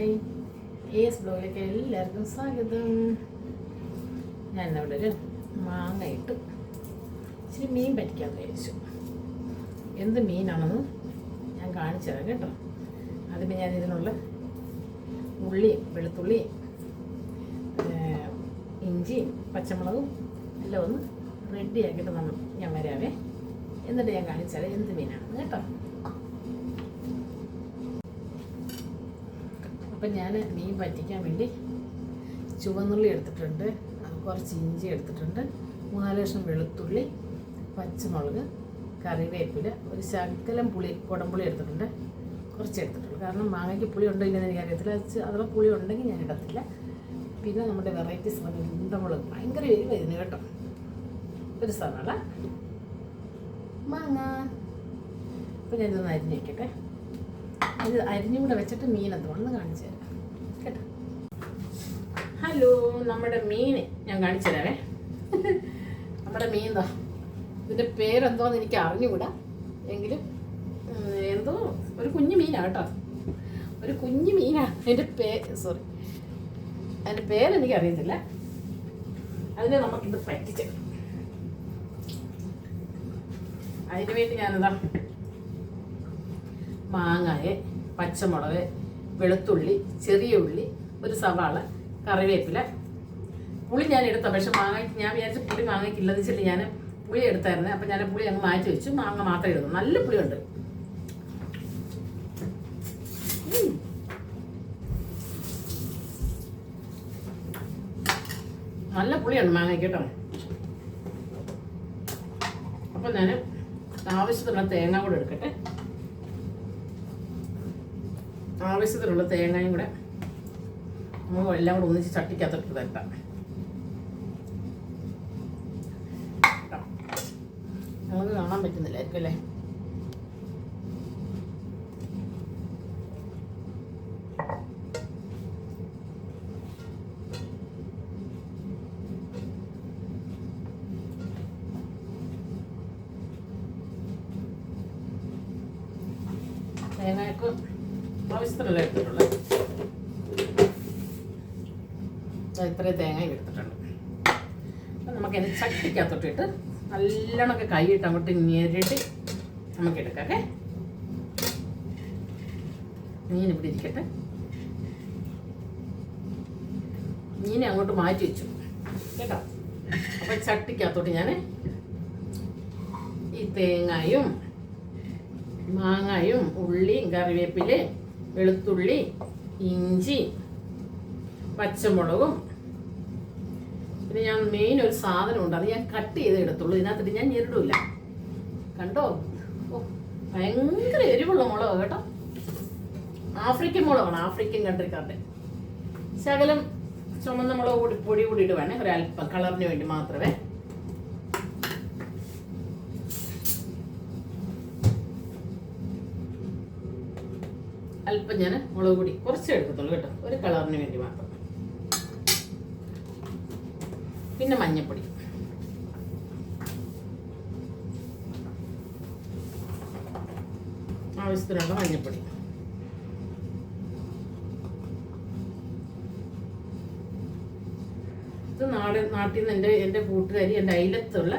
Hi, ബ്ലോഗിലേക്ക് എല്ലാവർക്കും സ്വാഗതം. ഞാനിവിടെ ഒരു മാങ്ങ ഇട്ട് ഇച്ചിരി മീൻ പറ്റിക്കാമെന്ന് വിചാരിച്ചു. എന്ത് മീനാണെന്ന് ഞാൻ കാണിച്ചു തരാം കേട്ടോ. അതിന് ഞാൻ ഇതിനുള്ള ഉള്ളിയും വെളുത്തുള്ളിയും ഇഞ്ചിയും പച്ചമുളകും എല്ലാം ഒന്ന് റെഡിയാക്കിയിട്ട് ഞാൻ വരാവേ. എന്നിട്ട് ഞാൻ കാണിച്ചു തരാം എന്ത് മീനാണെന്ന് കേട്ടോ. അപ്പം ഞാൻ മീൻ പറ്റിക്കാൻ വേണ്ടി ചുവന്നുള്ളി എടുത്തിട്ടുണ്ട്, കുറച്ച് ഇഞ്ചി എടുത്തിട്ടുണ്ട്, 4 കഷ്ണം വെളുത്തുള്ളി, പച്ചമുളക്, കറിവേപ്പില, ഒരു ശകലം പുളി, കുടംപുളി എടുത്തിട്ടുണ്ട്, കുറച്ച് എടുത്തിട്ടുള്ളൂ. കാരണം മാങ്ങയ്ക്ക് പുളി ഉണ്ടോ ഇല്ലെന്ന് എനിക്കറിയത്തില്ല. അഥവാ പുളി ഉണ്ടെങ്കിൽ ഞാൻ ഇടത്തില്ല. പിന്നെ നമ്മുടെ വെറൈറ്റി സാധനം ഉണ്ടമുളക്, ഭയങ്കര എരിവ് ഇതിന് കേട്ടോ. ഒരു സവാള, മാങ്ങ. അപ്പം ഞാനിതൊന്ന് അരിഞ്ഞ് വയ്ക്കട്ടെ. ഇത് അരിഞ്ഞുകൂടെ വെച്ചിട്ട് മീൻ എന്തുകൊണ്ടെന്ന് കാണിച്ചു തരാം കേട്ടോ. ഹലോ, നമ്മുടെ മീൻ ഞാൻ കാണിച്ചു തരാവേ. നമ്മുടെ മീൻ എന്താ, ഇതിൻ്റെ പേരെന്തോന്ന് എനിക്ക് അറിഞ്ഞുകൂടാ, എങ്കിലും എന്തോ ഒരു കുഞ്ഞു മീനാണ് കേട്ടോ. ഒരു കുഞ്ഞു മീനാണ്. അതിൻ്റെ പേരെനിക്ക് അറിയത്തില്ല. അതിനെ നമുക്കിത് പറ്റിച്ചെടുക്കാം. അതിന് വേണ്ടി ഞാനെന്താ മാങ്ങായ, പച്ചമുളക്, വെളുത്തുള്ളി, ചെറിയ ഉള്ളി, ഒരു സവാള, കറിവേപ്പില, പുളി ഞാൻ എടുത്ത. പക്ഷെ മാങ്ങയ്ക്ക് ഞാൻ വിചാരിച്ച പുളി മാങ്ങയ്ക്ക് ഇല്ലെന്ന് വെച്ചിട്ട് ഞാൻ പുളി എടുത്തായിരുന്നു. അപ്പം ഞാൻ പുളി അങ്ങ് മാറ്റി വെച്ചു. മാങ്ങ മാത്രമേ ഇടുന്നു. നല്ല പുളിയുണ്ട്. നല്ല പുളിയാണ് മാങ്ങയ്ക്ക് കേട്ടോ. അപ്പം ഞാൻ ആവശ്യത്തിനുള്ള തേങ്ങ കൂടെ എടുക്കട്ടെ. ആവശ്യത്തിനുള്ള തേങ്ങയും കൂടെ നമ്മൾ എല്ലാം കൂടെ ഒന്നിച്ച് ചട്ടിക്കകത്തിട്ട് തരട്ടാം. നമുക്ക് കാണാൻ പറ്റുന്നില്ലായിരിക്കും അല്ലേ. തേങ്ങയ്ക്ക് ആവശ്യത്തിനല്ല എടുത്തിട്ടുള്ളത്. ഇത്രയും തേങ്ങയും എടുത്തിട്ടുണ്ട്. അപ്പം നമുക്കതിന് ചട്ടിക്കകത്തോട്ടിട്ട് നല്ലോണമൊക്കെ കൈയിട്ട് അങ്ങോട്ട് ഞെരടി നമുക്ക് എടുക്കാം. ഓക്കെ, മീൻ ഇവിടെ ഇരിക്കട്ടെ. മീനെ അങ്ങോട്ട് മാറ്റി വെച്ചു കേട്ടോ. അപ്പം ചട്ടിക്കകത്തോട്ട് ഞാൻ ഈ തേങ്ങയും മാങ്ങയും ഉള്ളിയും കറിവേപ്പിലയും വെളുത്തുള്ളി, ഇഞ്ചി, പച്ചമുളകും, പിന്നെ ഞാൻ മെയിൻ ഒരു സാധനമുണ്ട്, അത് ഞാൻ കട്ട് ചെയ്ത് എടുത്തുള്ളൂ. ഇതിനകത്തിട്ട് ഞാൻ ഞെരടില്ല. കണ്ടോ, ഓ ഭയങ്കര എരിവുള്ള മുളക് കേട്ടോ. ആഫ്രിക്കൻ മുളകാണ്, ആഫ്രിക്കൻ കൺട്രിക്കാരുടെ. ശകലം ചുമന്ന മുളക് പൊടി കൂടി ഇടുവാണേ, ഒരല്പം കളറിന് വേണ്ടി മാത്രമേ. അല്പം ഞാൻ മുളക് പൊടി കുറച്ച് എടുക്കത്തുള്ളൂ കേട്ടോ, ഒരു കളറിന് വേണ്ടി മാത്രം. പിന്നെ മഞ്ഞൾപ്പൊടി, ആവശ്യത്തിനുള്ള മഞ്ഞൾപ്പൊടി. ഇത് നാട്ടിൽ നിന്ന് എൻ്റെ കൂട്ടുകാരി, എൻ്റെ അയലത്തുള്ള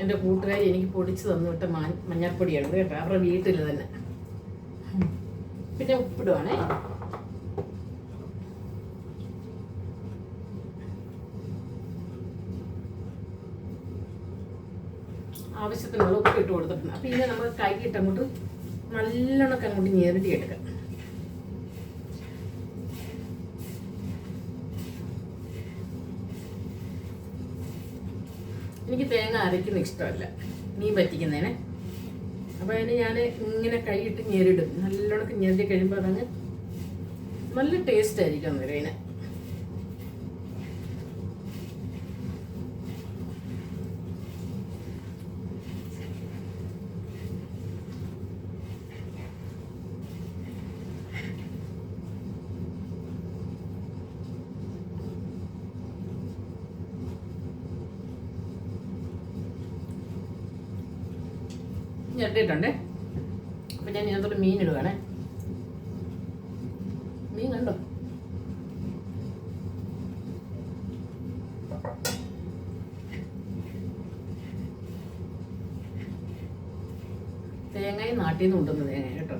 എൻ്റെ കൂട്ടുകാരി എനിക്ക് പൊടിച്ച് തന്നു വിട്ട മഞ്ഞൾപ്പൊടിയാണ് കേട്ടോ, അവരുടെ വീട്ടിൽ തന്നെ. പിന്നെ ഉപ്പിടുവാണേ. ആവശ്യത്തിനുള്ള ഉപ്പ് ഇട്ട് കൊടുത്തിട്ടുണ്ട്. അപ്പം ഇതിനെ നമ്മൾ കൈയിട്ട് അങ്ങോട്ട് നല്ലോണമൊക്കെ അങ്ങോട്ട് ഞെരടി എടുക്കാം. എനിക്ക് തേങ്ങ അരയ്ക്കുന്ന ഇഷ്ടമല്ല മീൻ പറ്റിക്കുന്നതിന്. അപ്പോൾ അതിന് ഞാൻ ഇങ്ങനെ കൈയിട്ട് ഞെരിടും. നല്ലോണമൊക്കെ ഞെരടി കഴിയുമ്പോൾ അതങ്ങ് നല്ല ടേസ്റ്റ് ആയിരിക്കും അന്നേരം അതിന്. ഞെട്ടിട്ടുണ്ട്. അപ്പം ഞാൻ ഇതിനകത്തോട്ട് മീൻ ഇടുകയാണേ. മീൻ കണ്ടോ? തേങ്ങയും നാട്ടിൽ നിന്ന് കൊണ്ടുവന്ന തേങ്ങ കേട്ടോ,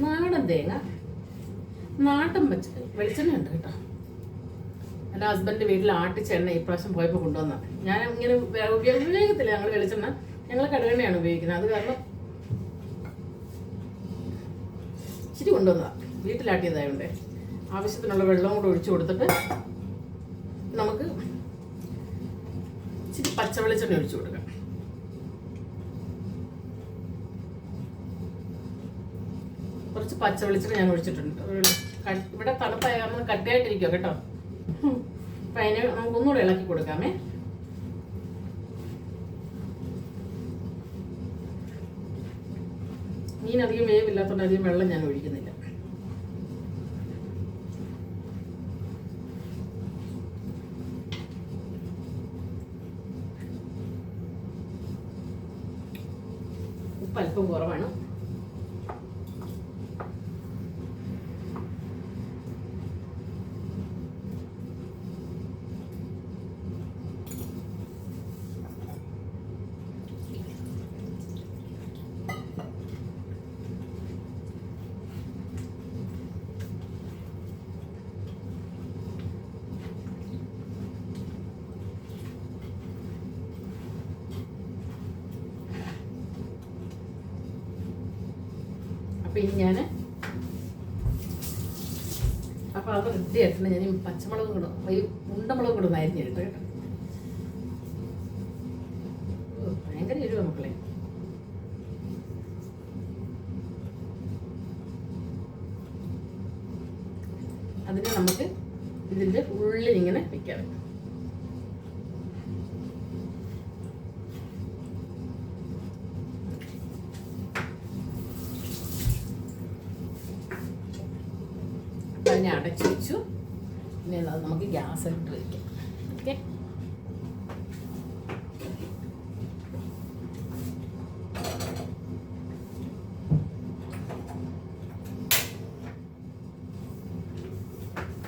നാടൻ തേങ്ങ, നാടൻ വെളിച്ചെണ്ണ ഉണ്ട് കേട്ടോ. എൻ്റെ ഹസ്ബൻഡ് വീട്ടിൽ ആട്ടിച്ചെണ്ണ ഇപ്രാവശ്യം പോയപ്പോൾ കൊണ്ടുവന്നാണ്. ഞാൻ ഇങ്ങനെ ഉപയോഗിക്കത്തില്ല ഞങ്ങൾ വെളിച്ചെണ്ണ, ഞങ്ങൾ കടുകെണ്ണയാണ് ഉപയോഗിക്കുന്നത്. അത് കാരണം ഇച്ചിരി കൊണ്ടുവന്നതാണ്, വീട്ടിലാട്ടിയതായതുകൊണ്ട്. ആവശ്യത്തിനുള്ള വെള്ളവും കൂടെ ഒഴിച്ചു കൊടുത്തിട്ട് നമുക്ക് ഇച്ചിരി പച്ച വെളിച്ചെണ്ണ ഒഴിച്ചു കൊടുക്കാം. കുറച്ച് പച്ച വെളിച്ചെണ്ണ ഞാൻ ഒഴിച്ചിട്ടുണ്ട്. ഇവിടെ തണുപ്പായ നമ്മൾ കട്ടിയായിട്ടിരിക്കുക കേട്ടോ. അപ്പം അതിനെ നമുക്ക് ഒന്നുകൂടെ ഇളക്കി കൊടുക്കാമേ. മീൻ അധികം വേവില്ലാത്തതുകൊണ്ട് അധികം വെള്ളം ഞാൻ ഒഴിക്കുന്നില്ല. ഉപ്പ് അല്പം കുറവാണ്. അപ്പം ഇനി ഞാൻ അപ്പോൾ അത് റെഡി ആയിട്ടുണ്ട്. ഞാൻ പച്ചമുളക് കിടും, ഈ ഉണ്ടമുളക് കിടും അരിഞ്ഞിട്ട് കേട്ടോ. ഭയങ്കര എരിവാ മക്കളെ. അതിനെ നമുക്ക് ഇതിൻ്റെ ഉള്ളിൽ ഇങ്ങനെ വെക്കാം. അതിനെ അടച്ചു വെച്ചു. പിന്നെ അത് നമുക്ക് ഗ്യാസിലിട്ട് വയ്ക്കാം. ഓക്കെ,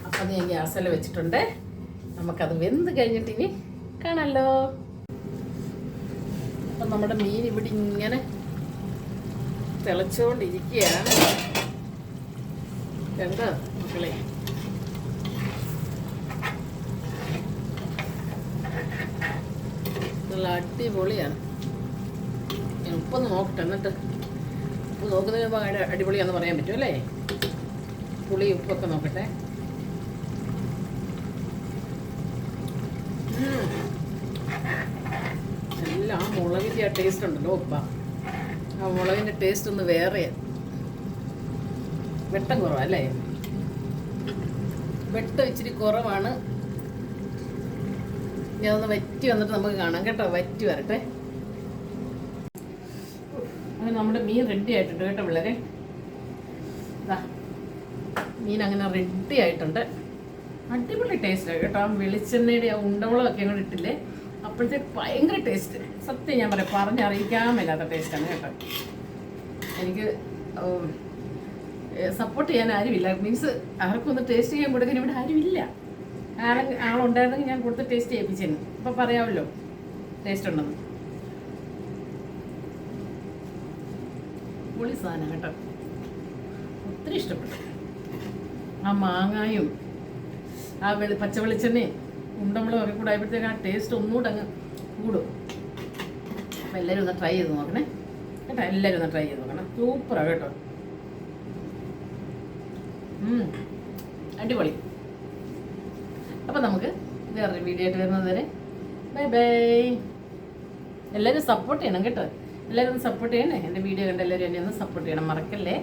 അപ്പം ഞാൻ ഗ്യാസിൽ വെച്ചിട്ടുണ്ട്. നമുക്കത് വെന്ത് കഴിഞ്ഞിട്ട് ഇനി കാണാമല്ലോ. അപ്പം നമ്മുടെ മീൻ ഇവിടെ ഇങ്ങനെ തിളച്ചുകൊണ്ടിരിക്കുകയാണ്. കണ്ടോ മക്കളെ? നല്ല അടിപൊളിയാണ്. ഞാൻ ഉപ്പൊന്ന് നോക്കട്ടെ, എന്നിട്ട് ഉപ്പ് നോക്കുന്നതിന് മുമ്പ് അടിപൊളിയാണെന്ന് പറയാൻ പറ്റും അല്ലേ? പുളി ഉപ്പൊക്കെ നോക്കട്ടെ. എല്ലാം ആ മുളകിൻ്റെ ആ ടേസ്റ്റ് ഉണ്ടല്ലോ ഉപ്പ, ആ മുളകിൻ്റെ ടേസ്റ്റ് ഒന്ന് വേറെയാണ്. വെട്ടം കുറവല്ലേ? വെട്ടം ഇച്ചിരി കുറവാണ്. ഞാൻ ഒന്ന് വറ്റി വന്നിട്ട് നമുക്ക് കാണാം കേട്ടോ. വറ്റി വരട്ടെ. അങ്ങനെ നമ്മുടെ മീൻ റെഡി ആയിട്ടുണ്ട് കേട്ടോ പിള്ളേരെ. ഇതാ മീൻ അങ്ങനെ റെഡി ആയിട്ടുണ്ട്. അടിപൊളി ടേസ്റ്റാണ് കേട്ടോ. ആ വെളിച്ചെണ്ണയുടെ ആ ഉണ്ടമുളകൊക്കെ അങ്ങോട്ട് ഇട്ടില്ലേ, അപ്പോഴത്തേക്ക് ഭയങ്കര ടേസ്റ്റ്. സത്യം ഞാൻ പറയാം, പറഞ്ഞറിയിക്കാൻ മേലാത്ത ടേസ്റ്റാണ് കേട്ടോ. എനിക്ക് സപ്പോർട്ട് ചെയ്യാൻ ആരുമില്ല, മീൻസ് ആർക്കൊന്ന് ടേസ്റ്റ് ചെയ്യാൻ കൊടുക്കാൻ ഇവിടെ ആരുമില്ല. ആളുണ്ടായിരുന്നെങ്കിൽ ഞാൻ കൊടുത്ത് ടേസ്റ്റ് ചെയ്യിപ്പിച്ചിരുന്നു. അപ്പം പറയാമല്ലോ ടേസ്റ്റ് ഉണ്ടെന്ന്. പൊളി സാധനം കേട്ടോ, ഒത്തിരി ഇഷ്ടപ്പെട്ടു. ആ മാങ്ങായും ആ പച്ച വെളിച്ചെണ്ണയും ഉണ്ടമ്പളും ഒക്കെ കൂടെ ആയപ്പോഴത്തേക്ക് ആ ടേസ്റ്റ് ഒന്നുകൂടെ അങ്ങ് കൂടും. അപ്പം എല്ലാവരും ഒന്ന് ട്രൈ ചെയ്ത് നോക്കണേ കേട്ടോ. എല്ലാവരും ഒന്ന് ട്രൈ ചെയ്ത് നോക്കണം. സൂപ്പറാണ് കേട്ടോ. അടിപൊളി. അപ്പം നമുക്ക് വേറൊരു വീഡിയോ ആയിട്ട് വരുന്നത് വരെ ബൈ ബൈ. എല്ലാവരും സപ്പോർട്ട് ചെയ്യണം കേട്ടോ. എല്ലാവരും ഒന്ന് സപ്പോർട്ട് ചെയ്യണേ. എൻ്റെ വീഡിയോ കണ്ട് എല്ലാവരും എന്നെ ഒന്ന് സപ്പോർട്ട് ചെയ്യണം, മറക്കല്ലേ.